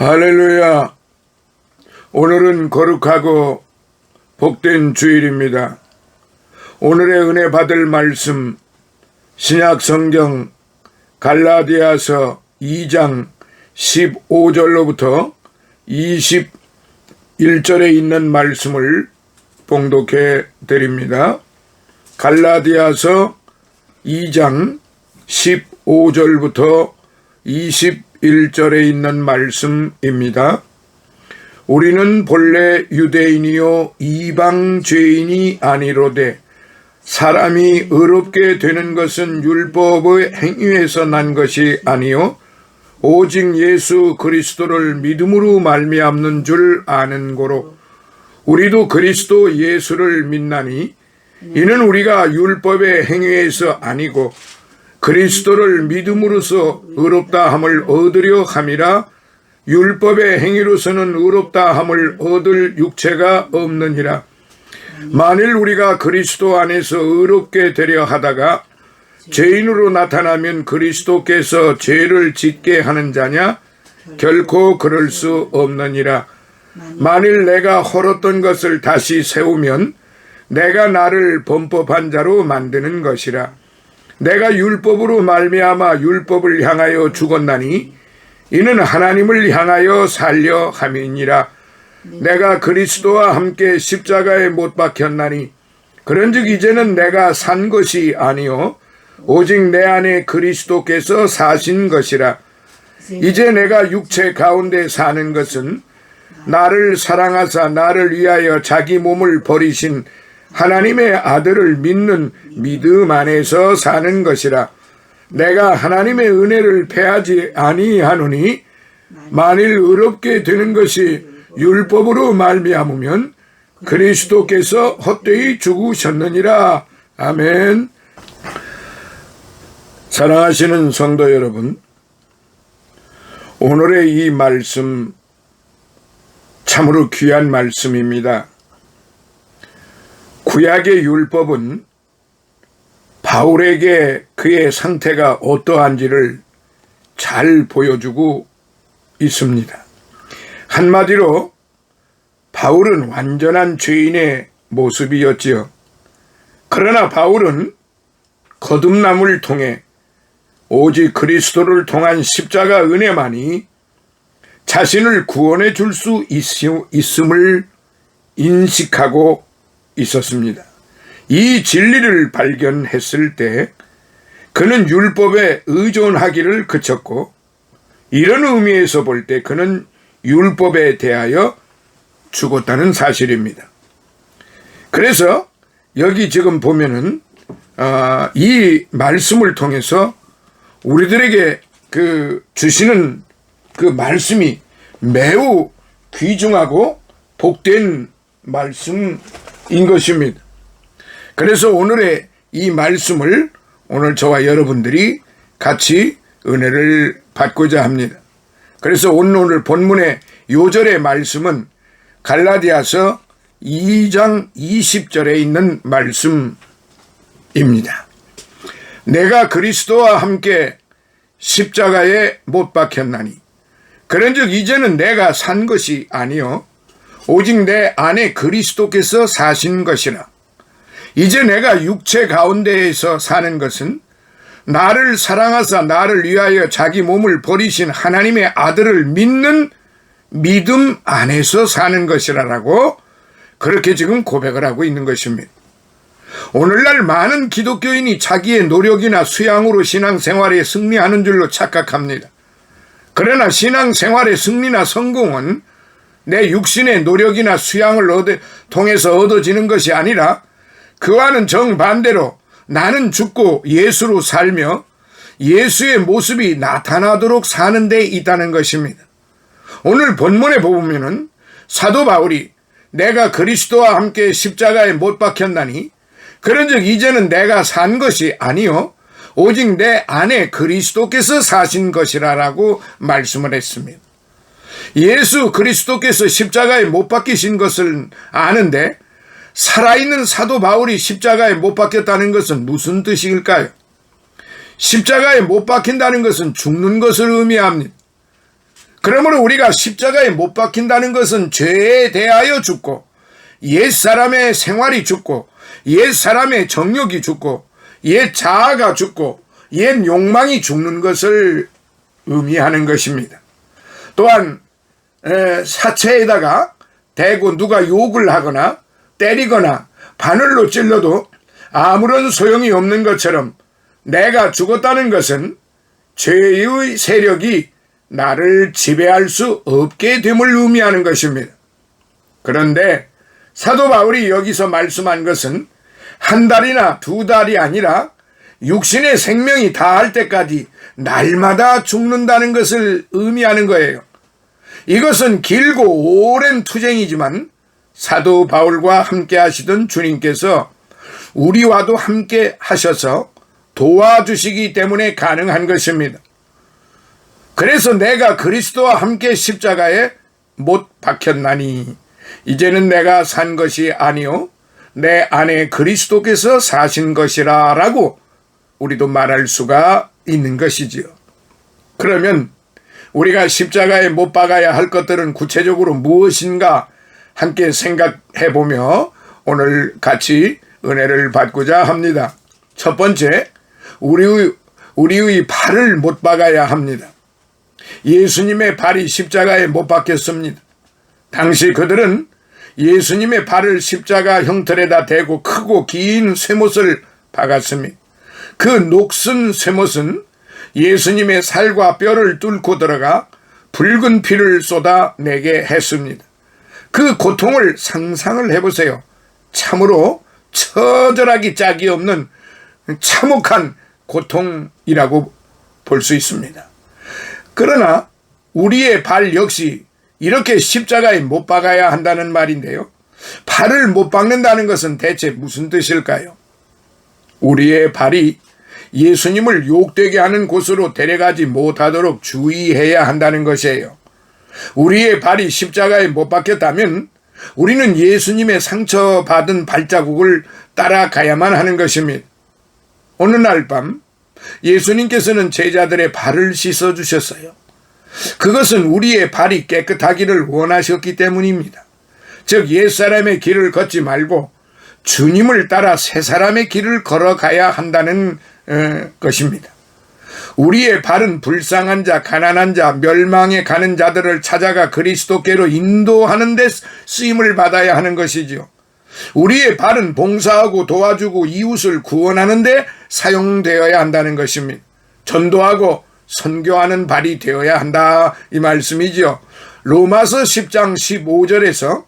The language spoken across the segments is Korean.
할렐루야. 오늘은 거룩하고 복된 주일입니다. 오늘의 은혜 받을 말씀 신약 성경 갈라디아서 2장 15절로부터 21절에 있는 말씀을 봉독해 드립니다. 갈라디아서 2장 15절부터 21절에 있는 말씀입니다. 우리는 본래 유대인이요 이방 죄인이 아니로되 사람이 의롭게 되는 것은 율법의 행위에서 난 것이 아니요 오직 예수 그리스도를 믿음으로 말미암는 줄 아는 고로 우리도 그리스도 예수를 믿나니 이는 우리가 율법의 행위에서 아니고 그리스도를 믿음으로써 의롭다 함을 얻으려 함이라. 율법의 행위로서는 의롭다 함을 얻을 육체가 없느니라. 만일 우리가 그리스도 안에서 의롭게 되려 하다가 죄인으로 나타나면 그리스도께서 죄를 짓게 하는 자냐? 결코 그럴 수 없느니라. 만일 내가 헐었던 것을 다시 세우면 내가 나를 범법한 자로 만드는 것이라. 내가 율법으로 말미암아 율법을 향하여 죽었나니 이는 하나님을 향하여 살려 함이니라. 내가 그리스도와 함께 십자가에 못 박혔나니 그런즉 이제는 내가 산 것이 아니요 오직 내 안에 그리스도께서 사신 것이라. 이제 내가 육체 가운데 사는 것은 나를 사랑하사 나를 위하여 자기 몸을 버리신 하나님의 아들을 믿는 믿음 안에서 사는 것이라. 내가 하나님의 은혜를 패하지 아니하노니 만일 의롭게 되는 것이 율법으로 말미암으면 그리스도께서 헛되이 죽으셨느니라. 아멘. 사랑하시는 성도 여러분, 오늘의 이 말씀 참으로 귀한 말씀입니다. 구약의 율법은 바울에게 그의 상태가 어떠한지를 잘 보여주고 있습니다. 한마디로 바울은 완전한 죄인의 모습이었지요. 그러나 바울은 거듭남을 통해 오직 그리스도를 통한 십자가 은혜만이 자신을 구원해 줄 수 있음을 인식하고 있었습니다. 이 진리를 발견했을 때 그는 율법에 의존하기를 그쳤고 이런 의미에서 볼 때 그는 율법에 대하여 죽었다는 사실입니다. 그래서 여기 지금 보면은 이 말씀을 통해서 우리들에게 주시는 그 말씀이 매우 귀중하고 복된 말씀인 것입니다. 그래서 오늘의 이 말씀을 오늘 저와 여러분들이 같이 은혜를 받고자 합니다. 그래서 오늘 본문의 요절의 말씀은 갈라디아서 2장 20절에 있는 말씀입니다. 내가 그리스도와 함께 십자가에 못 박혔나니 그런즉 이제는 내가 산 것이 아니요 오직 내 안에 그리스도께서 사신 것이라. 이제 내가 육체 가운데에서 사는 것은 나를 사랑하사 나를 위하여 자기 몸을 버리신 하나님의 아들을 믿는 믿음 안에서 사는 것이라고 그렇게 지금 고백을 하고 있는 것입니다. 오늘날 많은 기독교인이 자기의 노력이나 수양으로 신앙생활에 승리하는 줄로 착각합니다. 그러나 신앙생활의 승리나 성공은 내 육신의 노력이나 수양을 통해서 얻어지는 것이 아니라 그와는 정반대로 나는 죽고 예수로 살며 예수의 모습이 나타나도록 사는 데 있다는 것입니다. 오늘 본문에 보면은 사도 바울이 내가 그리스도와 함께 십자가에 못 박혔나니 그런즉 이제는 내가 산 것이 아니요 오직 내 안에 그리스도께서 사신 것이라라고 말씀을 했습니다. 예수 그리스도께서 십자가에 못 박히신 것을 아는데 살아있는 사도 바울이 십자가에 못 박혔다는 것은 무슨 뜻일까요? 십자가에 못 박힌다는 것은 죽는 것을 의미합니다. 그러므로 우리가 십자가에 못 박힌다는 것은 죄에 대하여 죽고, 옛사람의 생활이 죽고, 옛사람의 정욕이 죽고, 옛 자아가 죽고, 옛 욕망이 죽는 것을 의미하는 것입니다. 또한 사체에다가 대고 누가 욕을 하거나 때리거나 바늘로 찔러도 아무런 소용이 없는 것처럼 내가 죽었다는 것은 죄의 세력이 나를 지배할 수 없게 됨을 의미하는 것입니다. 그런데 사도 바울이 여기서 말씀한 것은 한 달이나 두 달이 아니라 육신의 생명이 다할 때까지 날마다 죽는다는 것을 의미하는 거예요. 이것은 길고 오랜 투쟁이지만 사도 바울과 함께 하시던 주님께서 우리와도 함께 하셔서 도와주시기 때문에 가능한 것입니다. 그래서 내가 그리스도와 함께 십자가에 못 박혔나니 이제는 내가 산 것이 아니요 내 안에 그리스도께서 사신 것이라 라고 우리도 말할 수가 있는 것이지요. 그러면 우리가 십자가에 못 박아야 할 것들은 구체적으로 무엇인가 함께 생각해 보며 오늘 같이 은혜를 받고자 합니다. 첫 번째, 우리의 발을 못 박아야 합니다. 예수님의 발이 십자가에 못 박혔습니다. 당시 그들은 예수님의 발을 십자가 형틀에다 대고 크고 긴 쇠못을 박았습니다. 그 녹슨 쇠못은 예수님의 살과 뼈를 뚫고 들어가 붉은 피를 쏟아내게 했습니다. 그 고통을 상상을 해보세요. 참으로 처절하기 짝이 없는 참혹한 고통이라고 볼 수 있습니다. 그러나 우리의 발 역시 이렇게 십자가에 못 박아야 한다는 말인데요. 발을 못 박는다는 것은 대체 무슨 뜻일까요? 우리의 발이 예수님을 욕되게 하는 곳으로 데려가지 못하도록 주의해야 한다는 것이에요. 우리의 발이 십자가에 못 박혔다면 우리는 예수님의 상처받은 발자국을 따라가야만 하는 것입니다. 어느 날 밤 예수님께서는 제자들의 발을 씻어주셨어요. 그것은 우리의 발이 깨끗하기를 원하셨기 때문입니다. 즉 옛사람의 길을 걷지 말고 주님을 따라 새 사람의 길을 걸어가야 한다는 것입니다. 우리의 발은 불쌍한 자, 가난한 자, 멸망에 가는 자들을 찾아가 그리스도께로 인도하는 데 쓰임을 받아야 하는 것이지요. 우리의 발은 봉사하고 도와주고 이웃을 구원하는 데 사용되어야 한다는 것입니다. 전도하고 선교하는 발이 되어야 한다 이 말씀이지요. 로마서 10장 15절에서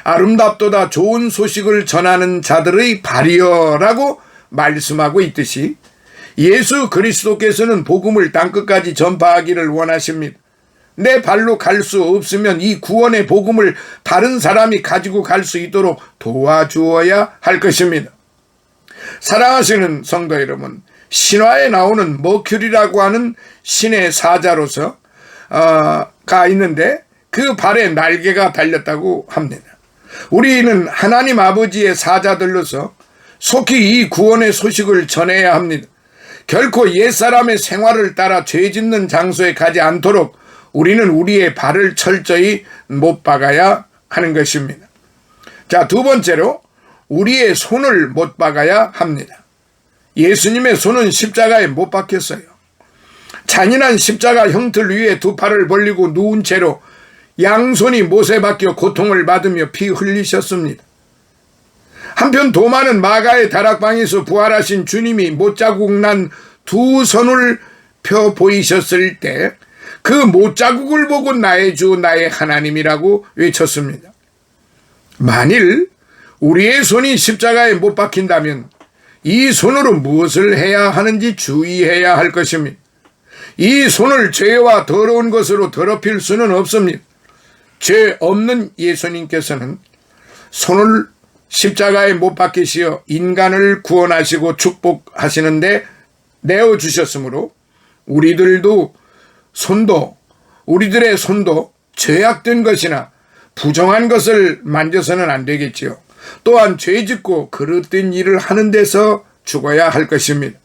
아름답도다 좋은 소식을 전하는 자들의 발이여라고 말씀하고 있듯이 예수 그리스도께서는 복음을 땅끝까지 전파하기를 원하십니다. 내 발로 갈 수 없으면 이 구원의 복음을 다른 사람이 가지고 갈 수 있도록 도와주어야 할 것입니다. 사랑하시는 성도 여러분, 신화에 나오는 머큐리라고 하는 신의 사자로서 가 있는데 그 발에 날개가 달렸다고 합니다. 우리는 하나님 아버지의 사자들로서 속히 이 구원의 소식을 전해야 합니다. 결코 옛사람의 생활을 따라 죄 짓는 장소에 가지 않도록 우리는 우리의 발을 철저히 못 박아야 하는 것입니다. 자, 두 번째로 우리의 손을 못 박아야 합니다. 예수님의 손은 십자가에 못 박혔어요. 잔인한 십자가 형틀 위에 두 팔을 벌리고 누운 채로 양손이 못에 박혀 고통을 받으며 피 흘리셨습니다. 한편 도마는 마가의 다락방에서 부활하신 주님이 못자국 난 두 손을 펴 보이셨을 때 그 못자국을 보고 나의 주 나의 하나님이라고 외쳤습니다. 만일 우리의 손이 십자가에 못 박힌다면 이 손으로 무엇을 해야 하는지 주의해야 할 것입니다. 이 손을 죄와 더러운 것으로 더럽힐 수는 없습니다. 죄 없는 예수님께서는 손을 십자가에 못 박히시어 인간을 구원하시고 축복하시는데 내어주셨으므로 우리들의 손도 죄악된 것이나 부정한 것을 만져서는 안 되겠지요. 또한 죄짓고 그릇된 일을 하는 데서 죽어야 할 것입니다.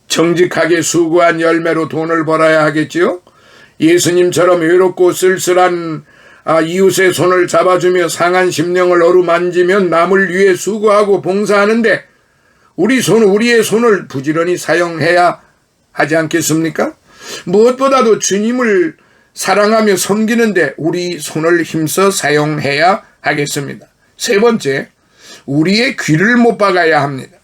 정직하게 수고한 열매로 돈을 벌어야 하겠지요. 예수님처럼 외롭고 쓸쓸한 이웃의 손을 잡아주며 상한 심령을 어루만지면 남을 위해 수고하고 봉사하는데 우리의 손을 부지런히 사용해야 하지 않겠습니까? 무엇보다도 주님을 사랑하며 섬기는데 우리 손을 힘써 사용해야 하겠습니다. 세 번째, 우리의 귀를 못 박아야 합니다.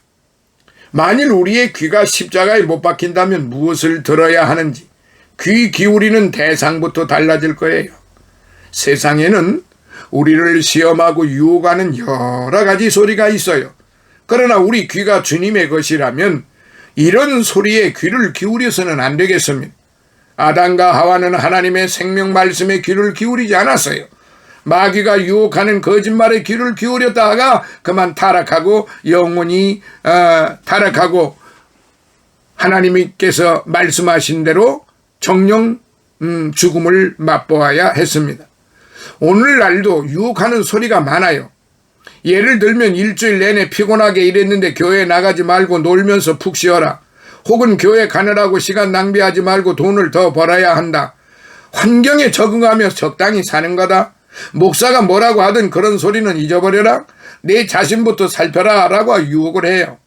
만일 우리의 귀가 십자가에 못 박힌다면 무엇을 들어야 하는지 귀 기울이는 대상부터 달라질 거예요. 세상에는 우리를 시험하고 유혹하는 여러 가지 소리가 있어요. 그러나 우리 귀가 주님의 것이라면 이런 소리에 귀를 기울여서는 안 되겠습니다. 아담과 하와는 하나님의 생명 말씀에 귀를 기울이지 않았어요. 마귀가 유혹하는 거짓말에 귀를 기울였다가 그만 타락하고 영원히 타락하고 하나님께서 말씀하신 대로 정령 죽음을 맛보아야 했습니다. 오늘날도 유혹하는 소리가 많아요. 예를 들면 일주일 내내 피곤하게 일했는데 교회 나가지 말고 놀면서 푹 쉬어라. 혹은 교회 가느라고 시간 낭비하지 말고 돈을 더 벌어야 한다. 환경에 적응하며 적당히 사는 거다. 목사가 뭐라고 하든 그런 소리는 잊어버려라. 내 자신부터 살펴라 라고 유혹을 해요.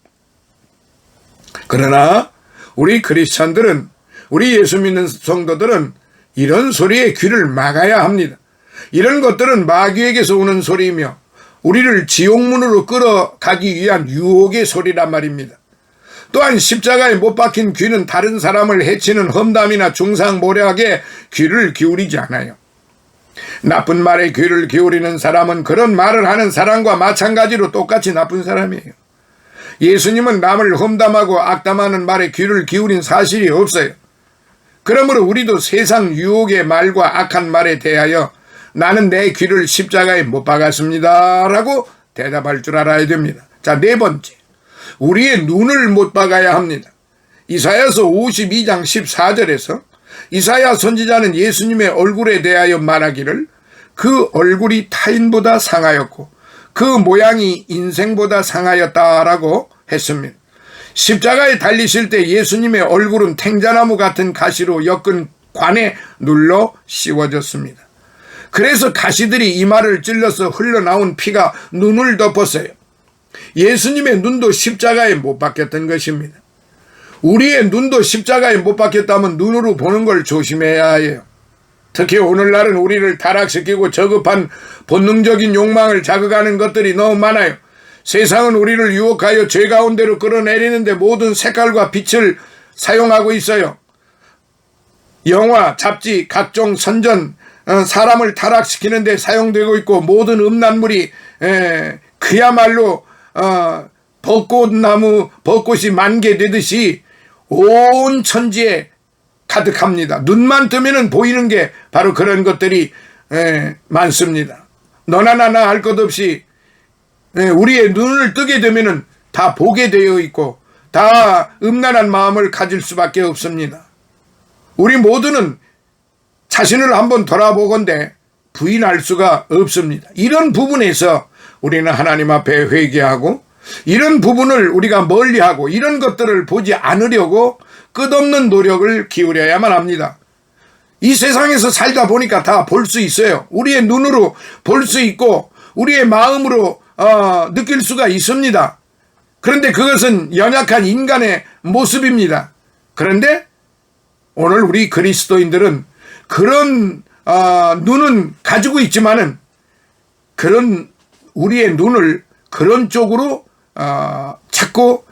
그러나 우리 크리스찬들은, 우리 예수 믿는 성도들은 이런 소리에 귀를 막아야 합니다. 이런 것들은 마귀에게서 오는 소리이며 우리를 지옥문으로 끌어가기 위한 유혹의 소리란 말입니다. 또한 십자가에 못 박힌 귀는 다른 사람을 해치는 험담이나 중상모략에 귀를 기울이지 않아요. 나쁜 말에 귀를 기울이는 사람은 그런 말을 하는 사람과 마찬가지로 똑같이 나쁜 사람이에요. 예수님은 남을 험담하고 악담하는 말에 귀를 기울인 사실이 없어요. 그러므로 우리도 세상 유혹의 말과 악한 말에 대하여 나는 내 귀를 십자가에 못 박았습니다 라고 대답할 줄 알아야 됩니다. 자, 네 번째, 우리의 눈을 못 박아야 합니다. 이사야서 52장 14절에서 이사야 선지자는 예수님의 얼굴에 대하여 말하기를 그 얼굴이 타인보다 상하였고 그 모양이 인생보다 상하였다라고 했습니다. 십자가에 달리실 때 예수님의 얼굴은 탱자나무 같은 가시로 엮은 관에 눌러 씌워졌습니다. 그래서 가시들이 이마를 찔러서 흘러나온 피가 눈을 덮었어요. 예수님의 눈도 십자가에 못 박혔던 것입니다. 우리의 눈도 십자가에 못 박혔다면 눈으로 보는 걸 조심해야 해요. 특히 오늘날은 우리를 타락시키고 저급한 본능적인 욕망을 자극하는 것들이 너무 많아요. 세상은 우리를 유혹하여 죄 가운데로 끌어내리는데 모든 색깔과 빛을 사용하고 있어요. 영화, 잡지, 각종 선전, 사람을 타락시키는 데 사용되고 있고 모든 음란물이 그야말로 벚꽃이 만개되듯이 온 천지에 가득합니다. 눈만 뜨면 보이는 게 바로 그런 것들이 많습니다. 너나 나나 할 것 없이 우리의 눈을 뜨게 되면 다 보게 되어 있고 다 음란한 마음을 가질 수밖에 없습니다. 우리 모두는 자신을 한번 돌아보건대 부인할 수가 없습니다. 이런 부분에서 우리는 하나님 앞에 회개하고 이런 부분을 우리가 멀리하고 이런 것들을 보지 않으려고 끝없는 노력을 기울여야만 합니다. 이 세상에서 살다 보니까 다 볼 수 있어요. 우리의 눈으로 볼 수 있고 우리의 마음으로 느낄 수가 있습니다. 그런데 그것은 연약한 인간의 모습입니다. 그런데 오늘 우리 그리스도인들은 그런 눈은 가지고 있지만은 그런 우리의 눈을 그런 쪽으로 자꾸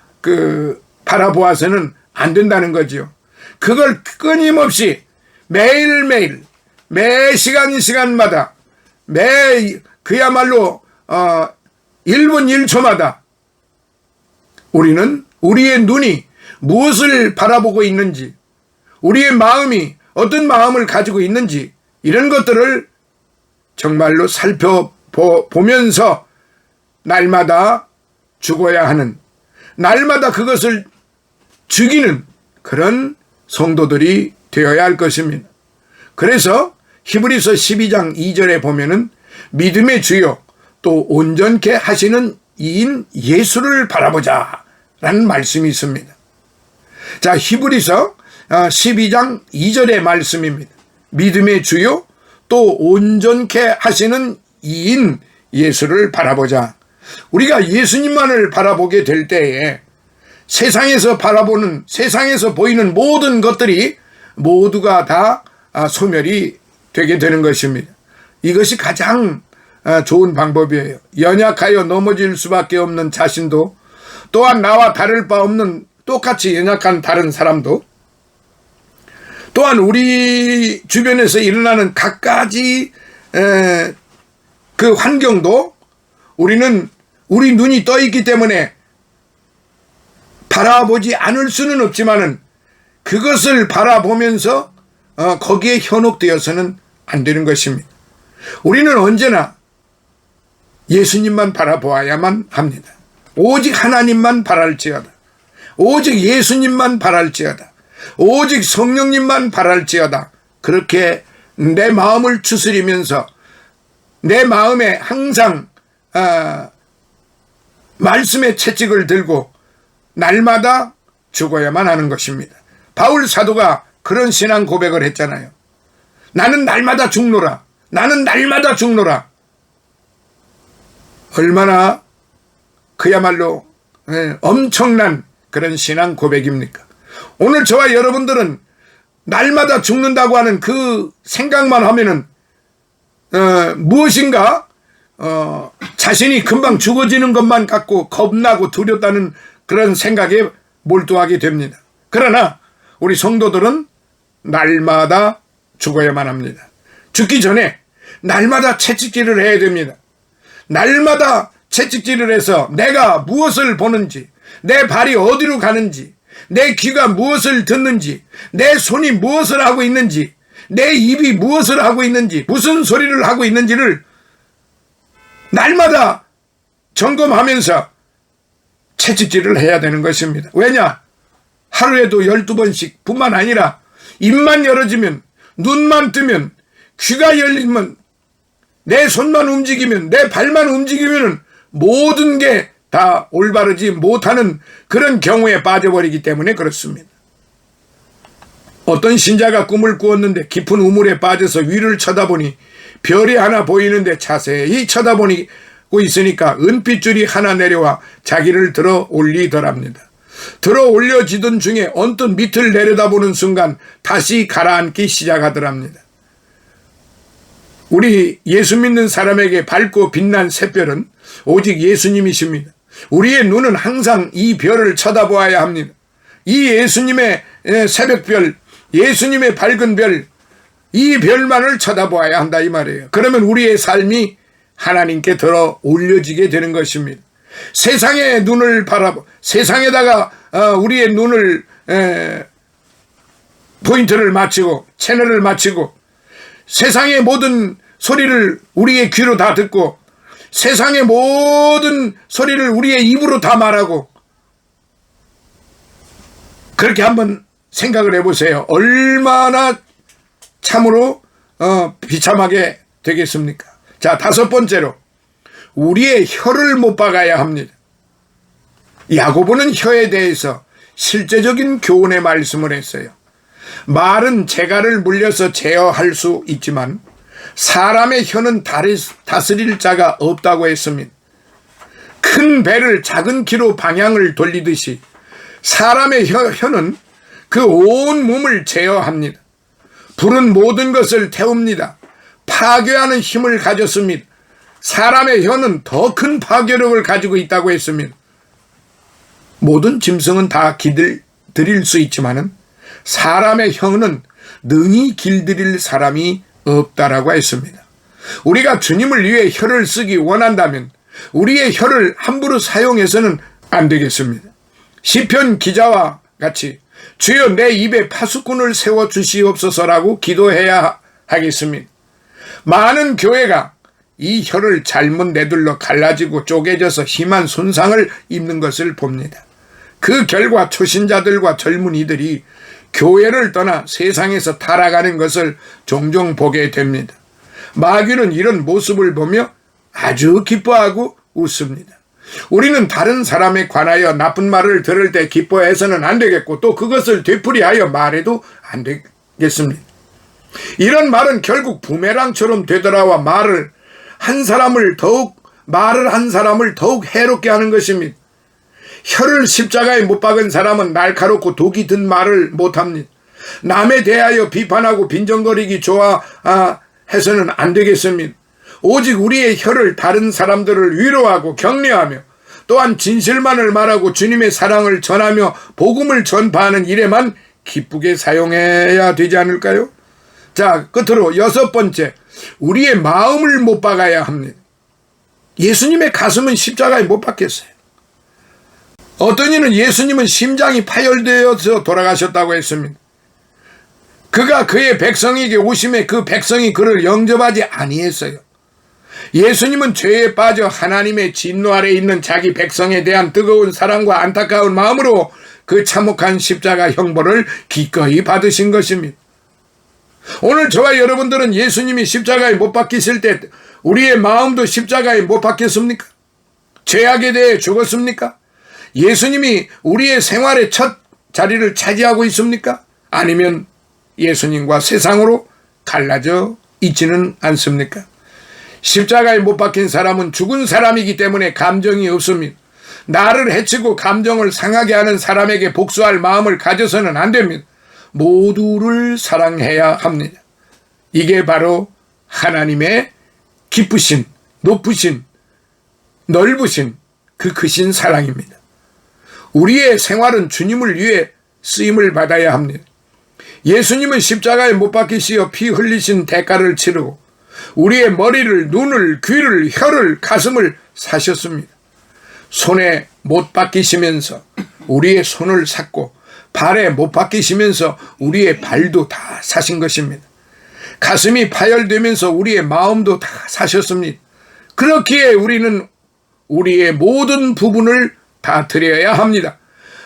바라보아서는 안 된다는 거지요. 그걸 끊임없이 매일매일 매 시간마다 그야말로 1분 1초마다 우리는 우리의 눈이 무엇을 바라보고 있는지 우리의 마음이 어떤 마음을 가지고 있는지 이런 것들을 정말로 살펴보면서 날마다 죽어야 하는 날마다 그것을 죽이는 그런 성도들이 되어야 할 것입니다. 그래서 히브리서 12장 2절에 보면은 믿음의 주요 또 온전케 하시는 이인 예수를 바라보자 라는 말씀이 있습니다. 자, 히브리서 12장 2절의 말씀입니다. 믿음의 주요 또 온전케 하시는 이인 예수를 바라보자. 우리가 예수님만을 바라보게 될 때에 세상에서 보이는 모든 것들이 모두가 다 소멸이 되게 되는 것입니다. 이것이 가장 좋은 방법이에요. 연약하여 넘어질 수밖에 없는 자신도, 또한 나와 다를 바 없는 똑같이 연약한 다른 사람도, 또한 우리 주변에서 일어나는 갖가지 그 환경도 우리 눈이 떠 있기 때문에 바라보지 않을 수는 없지만은 그것을 바라보면서 거기에 현혹되어서는 안 되는 것입니다. 우리는 언제나 예수님만 바라보아야만 합니다. 오직 하나님만 바랄지어다. 오직 예수님만 바랄지어다. 오직 성령님만 바랄지어다. 그렇게 내 마음을 추스리면서 내 마음에 항상 말씀의 채찍을 들고 날마다 죽어야만 하는 것입니다. 바울 사도가 그런 신앙 고백을 했잖아요. 나는 날마다 죽노라. 나는 날마다 죽노라. 얼마나 그야말로 엄청난 그런 신앙 고백입니까? 오늘 저와 여러분들은 날마다 죽는다고 하는 그 생각만 하면은 무엇인가 자신이 금방 죽어지는 것만 갖고 겁나고 두렵다는 그런 생각에 몰두하게 됩니다. 그러나 우리 성도들은 날마다 죽어야만 합니다. 죽기 전에 날마다 채찍질을 해야 됩니다. 날마다 채찍질을 해서 내가 무엇을 보는지, 내 발이 어디로 가는지, 내 귀가 무엇을 듣는지, 내 손이 무엇을 하고 있는지, 내 입이 무엇을 하고 있는지, 무슨 소리를 하고 있는지를 날마다 점검하면서 채찍질을 해야 되는 것입니다. 왜냐? 하루에도 12번씩 뿐만 아니라 입만 열어지면, 눈만 뜨면, 귀가 열리면, 내 손만 움직이면, 내 발만 움직이면 모든 게 다 올바르지 못하는 그런 경우에 빠져버리기 때문에 그렇습니다. 어떤 신자가 꿈을 꾸었는데 깊은 우물에 빠져서 위를 쳐다보니 별이 하나 보이는데 자세히 쳐다보고 있으니까 은빛줄이 하나 내려와 자기를 들어 올리더랍니다. 들어 올려지던 중에 언뜻 밑을 내려다보는 순간 다시 가라앉기 시작하더랍니다. 우리 예수 믿는 사람에게 밝고 빛난 샛별은 오직 예수님이십니다. 우리의 눈은 항상 이 별을 쳐다보아야 합니다. 이 예수님의 새벽별, 예수님의 밝은 별, 이 별만을 쳐다보아야 한다 이 말이에요. 그러면 우리의 삶이 하나님께 들어 올려지게 되는 것입니다. 세상의 눈을 세상에다가 우리의 눈을 포인트를 맞추고 채널을 맞추고 세상의 모든 소리를 우리의 귀로 다 듣고 세상의 모든 소리를 우리의 입으로 다 말하고 그렇게 한번 생각을 해보세요. 얼마나 참으로 비참하게 되겠습니까? 자, 5번째로 우리의 혀를 못 박아야 합니다. 야고보는 혀에 대해서 실제적인 교훈의 말씀을 했어요. 말은 재갈을 물려서 제어할 수 있지만 사람의 혀는 다스릴 자가 없다고 했습니다. 큰 배를 작은 키로 방향을 돌리듯이 사람의 혀는 그 온 몸을 제어합니다. 불은 모든 것을 태웁니다. 파괴하는 힘을 가졌습니다. 사람의 혀는 더 큰 파괴력을 가지고 있다고 했습니다. 모든 짐승은 다 길들일 수 있지만은 사람의 혀는 능히 길들일 사람이 없다라고 했습니다. 우리가 주님을 위해 혀를 쓰기 원한다면 우리의 혀를 함부로 사용해서는 안 되겠습니다. 시편 기자와 같이 주여 내 입에 파수꾼을 세워 주시옵소서라고 기도해야 하겠습니다. 많은 교회가 이 혀를 잘못 내둘러 갈라지고 쪼개져서 심한 손상을 입는 것을 봅니다. 그 결과 초신자들과 젊은이들이 교회를 떠나 세상에서 타락하는 것을 종종 보게 됩니다. 마귀는 이런 모습을 보며 아주 기뻐하고 웃습니다. 우리는 다른 사람에 관하여 나쁜 말을 들을 때 기뻐해서는 안 되겠고 또 그것을 되풀이하여 말해도 안 되겠습니다. 이런 말은 결국 부메랑처럼 되돌아와 말을 한 사람을 더욱 해롭게 하는 것입니다. 혀를 십자가에 못 박은 사람은 날카롭고 독이 든 말을 못합니다. 남에 대하여 비판하고 빈정거리기 좋아해서는 안 되겠습니다. 오직 우리의 혀를 다른 사람들을 위로하고 격려하며 또한 진실만을 말하고 주님의 사랑을 전하며 복음을 전파하는 일에만 기쁘게 사용해야 되지 않을까요? 자, 끝으로 6번째, 우리의 마음을 못 박아야 합니다. 예수님의 가슴은 십자가에 못 박혔어요. 어떤 이는 예수님은 심장이 파열되어서 돌아가셨다고 했습니다. 그가 그의 백성에게 오심에 그 백성이 그를 영접하지 아니했어요. 예수님은 죄에 빠져 하나님의 진노 아래 있는 자기 백성에 대한 뜨거운 사랑과 안타까운 마음으로 그 참혹한 십자가 형벌을 기꺼이 받으신 것입니다. 오늘 저와 여러분들은 예수님이 십자가에 못 박히실 때 우리의 마음도 십자가에 못 박혔습니까? 죄악에 대해 죽었습니까? 예수님이 우리의 생활의 첫 자리를 차지하고 있습니까? 아니면 예수님과 세상으로 갈라져 있지는 않습니까? 십자가에 못 박힌 사람은 죽은 사람이기 때문에 감정이 없습니다. 나를 해치고 감정을 상하게 하는 사람에게 복수할 마음을 가져서는 안 됩니다. 모두를 사랑해야 합니다. 이게 바로 하나님의 기쁘신, 높으신, 넓으신 그 크신 사랑입니다. 우리의 생활은 주님을 위해 쓰임을 받아야 합니다. 예수님은 십자가에 못 박히시어 피 흘리신 대가를 치르고 우리의 머리를, 눈을, 귀를, 혀를, 가슴을 사셨습니다. 손에 못 박히시면서 우리의 손을 샀고 발에 못 박히시면서 우리의 발도 다 사신 것입니다. 가슴이 파열되면서 우리의 마음도 다 사셨습니다. 그렇기에 우리는 우리의 모든 부분을 다 드려야 합니다.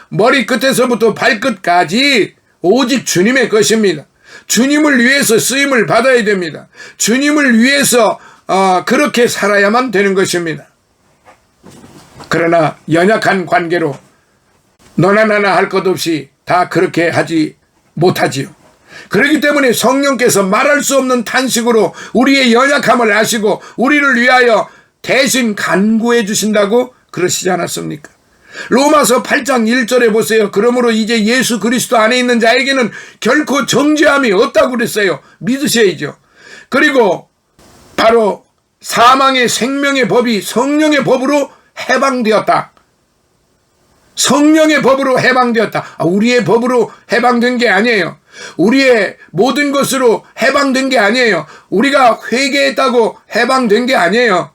머리 끝에서부터 발끝까지 오직 주님의 것입니다. 주님을 위해서 쓰임을 받아야 됩니다. 주님을 위해서 그렇게 살아야만 되는 것입니다. 그러나 연약한 관계로 너나 나나 할 것 없이 다 그렇게 하지 못하지요. 그렇기 때문에 성령께서 말할 수 없는 탄식으로 우리의 연약함을 아시고 우리를 위하여 대신 간구해 주신다고 그러시지 않았습니까? 로마서 8장 1절에 보세요. 그러므로 이제 예수 그리스도 안에 있는 자에게는 결코 정죄함이 없다고 그랬어요. 믿으셔야죠. 그리고 바로 사망의 생명의 법이 성령의 법으로 해방되었다. 성령의 법으로 해방되었다. 우리의 법으로 해방된 게 아니에요. 우리의 모든 것으로 해방된 게 아니에요. 우리가 회개했다고 해방된 게 아니에요.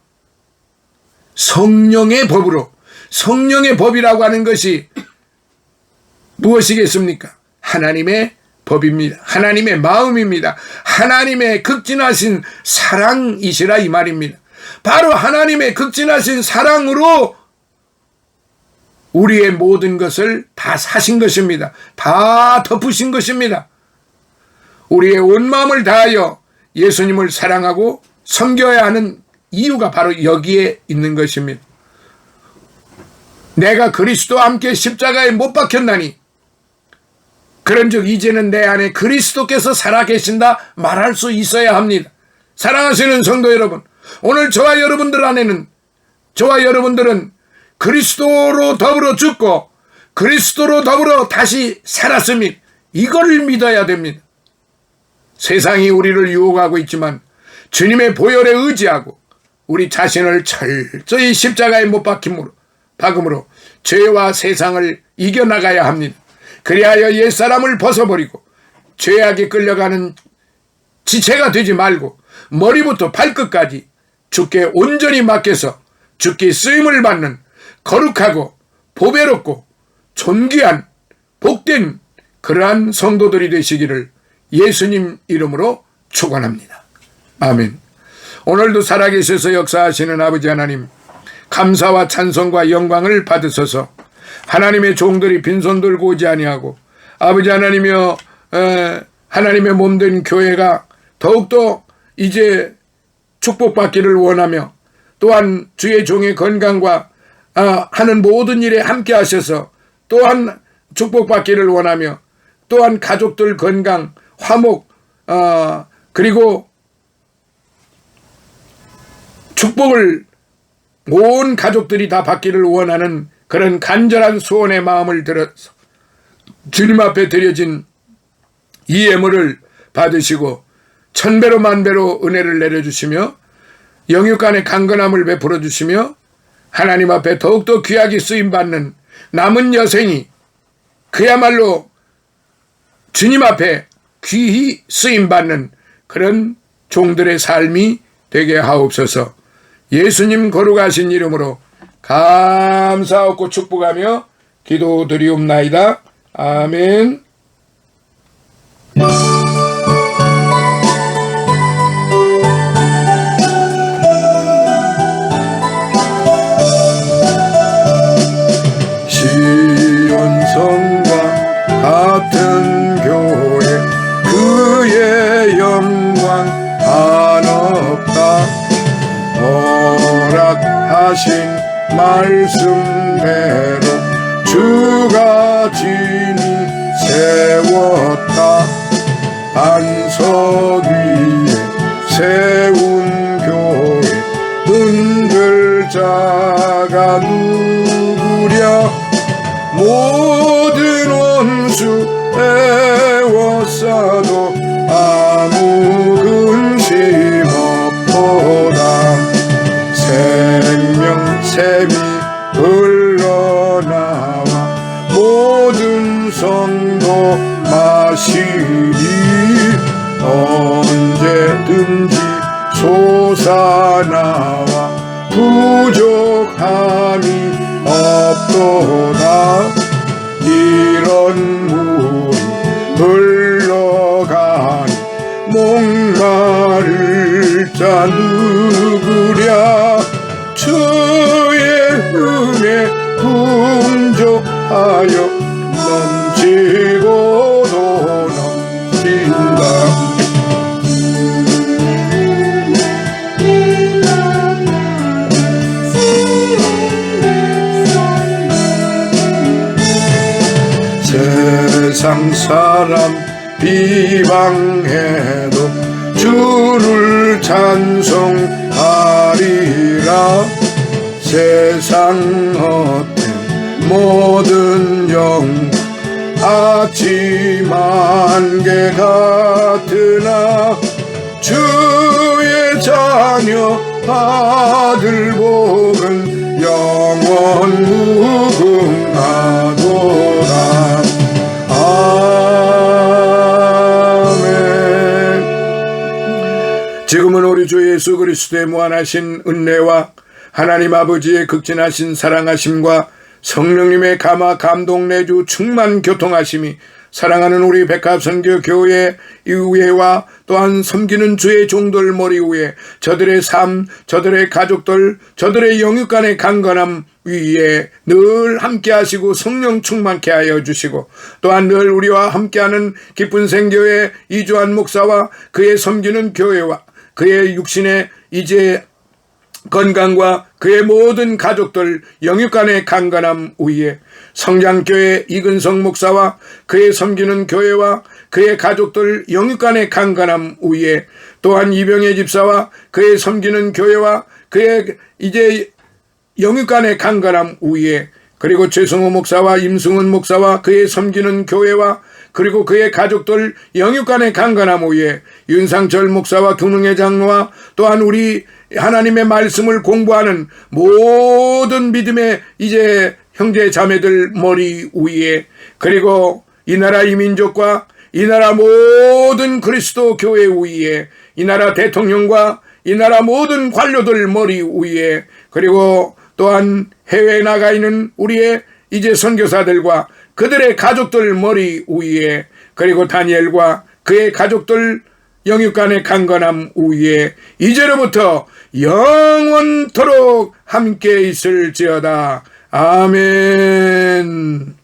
성령의 법으로. 성령의 법이라고 하는 것이 무엇이겠습니까? 하나님의 법입니다. 하나님의 마음입니다. 하나님의 극진하신 사랑이시라 이 말입니다. 바로 하나님의 극진하신 사랑으로 우리의 모든 것을 다 사신 것입니다. 다 덮으신 것입니다. 우리의 온 마음을 다하여 예수님을 사랑하고 섬겨야 하는 이유가 바로 여기에 있는 것입니다. 내가 그리스도와 함께 십자가에 못 박혔나니 그런즉 이제는 내 안에 그리스도께서 살아계신다 말할 수 있어야 합니다. 사랑하시는 성도 여러분, 오늘 저와 여러분들은 그리스도로 더불어 죽고 그리스도로 더불어 다시 살았습니다. 이걸 믿어야 됩니다. 세상이 우리를 유혹하고 있지만 주님의 보혈에 의지하고 우리 자신을 철저히 십자가에 못 박음으로 죄와 세상을 이겨나가야 합니다. 그리하여 옛사람을 벗어버리고 죄악에 끌려가는 지체가 되지 말고 머리부터 발끝까지 주께 온전히 맡겨서 주께 쓰임을 받는 거룩하고 보배롭고 존귀한 복된 그러한 성도들이 되시기를 예수님 이름으로 축원합니다. 아멘. 오늘도 살아계셔서 역사하시는 아버지 하나님, 감사와 찬송과 영광을 받으소서. 하나님의 종들이 빈손 들고 오지 아니하고 아버지 하나님이여 하나님의 몸된 교회가 더욱더 이제 축복받기를 원하며 또한 주의 종의 건강과 하는 모든 일에 함께 하셔서 또한 축복받기를 원하며 또한 가족들 건강, 화목, 그리고 축복을 온 가족들이 다 받기를 원하는 그런 간절한 소원의 마음을 들어서 주님 앞에 드려진 이 예물을 받으시고 1000배로 만배로 은혜를 내려주시며 영육간의 강건함을 베풀어 주시며 하나님 앞에 더욱더 귀하게 쓰임받는 남은 여생이 그야말로 주님 앞에 귀히 쓰임받는 그런 종들의 삶이 되게 하옵소서. 예수님 거룩하신 이름으로 감사하고 축복하며 기도드리옵나이다. 아멘. 시온성과 같은 교회 그의 영광 한없다. 허락하신 말씀대로 주가 진히 세웠다. 반석 위에 세운 교회 흔들자가 누구랴. 모든 원수 애워싸도 아무 근심 없도다. 생명샘이 흘러나와 모든 성도 마시리. 언제든지 솟아나와 부족함이 없도다. 이런 물이 흘러가니 목마를 자 누구랴. 주의 은혜 풍족하여 넘치고도 넘친다. 세상 사람 비방해도 주를 찬송하리라. 세상 헛된 모든 영광 아침 안개 같으나 주의 자녀 받을 복은 영원 무궁하도다. 아멘. 지금은 우리 주 예수 그리스도의 무한하신 은혜와 하나님 아버지의 극진하신 사랑하심과 성령님의 감화 감동 내주 충만 교통하심이 사랑하는 우리 백합선교 교회 이후에와 또한 섬기는 주의 종들 머리 위에 저들의 삶, 저들의 가족들, 저들의 영육간의 강건함 위에 늘 함께 하시고 성령 충만케 하여 주시고, 또한 늘 우리와 함께하는 기쁜 생교회 이주한 목사와 그의 섬기는 교회와 그의 육신의 이제 건강과 그의 모든 가족들 영육간의 강건함 위에 성장교회 이근성 목사와 그의 섬기는 교회와 그의 가족들 영육간의 강건함 위에, 또한 이병혜 집사와 그의 섬기는 교회와 그의 이제 영육간의 강건함 위에, 그리고 최승호 목사와 임승훈 목사와 그의 섬기는 교회와 그리고 그의 가족들 영육간의 강건함 위에, 윤상철 목사와 교능회 장로와 또한 우리 하나님의 말씀을 공부하는 모든 믿음의 이제 형제 자매들 머리 위에, 그리고 이 나라 이 민족과 이 나라 모든 그리스도 교회 위에, 이 나라 대통령과 이 나라 모든 관료들 머리 위에, 그리고 또한 해외에 나가 있는 우리의 이제 선교사들과 그들의 가족들 머리 위에, 그리고 다니엘과 그의 가족들 영육간의 강건함 위에 이제로부터 영원토록 함께 있을지어다. 아멘.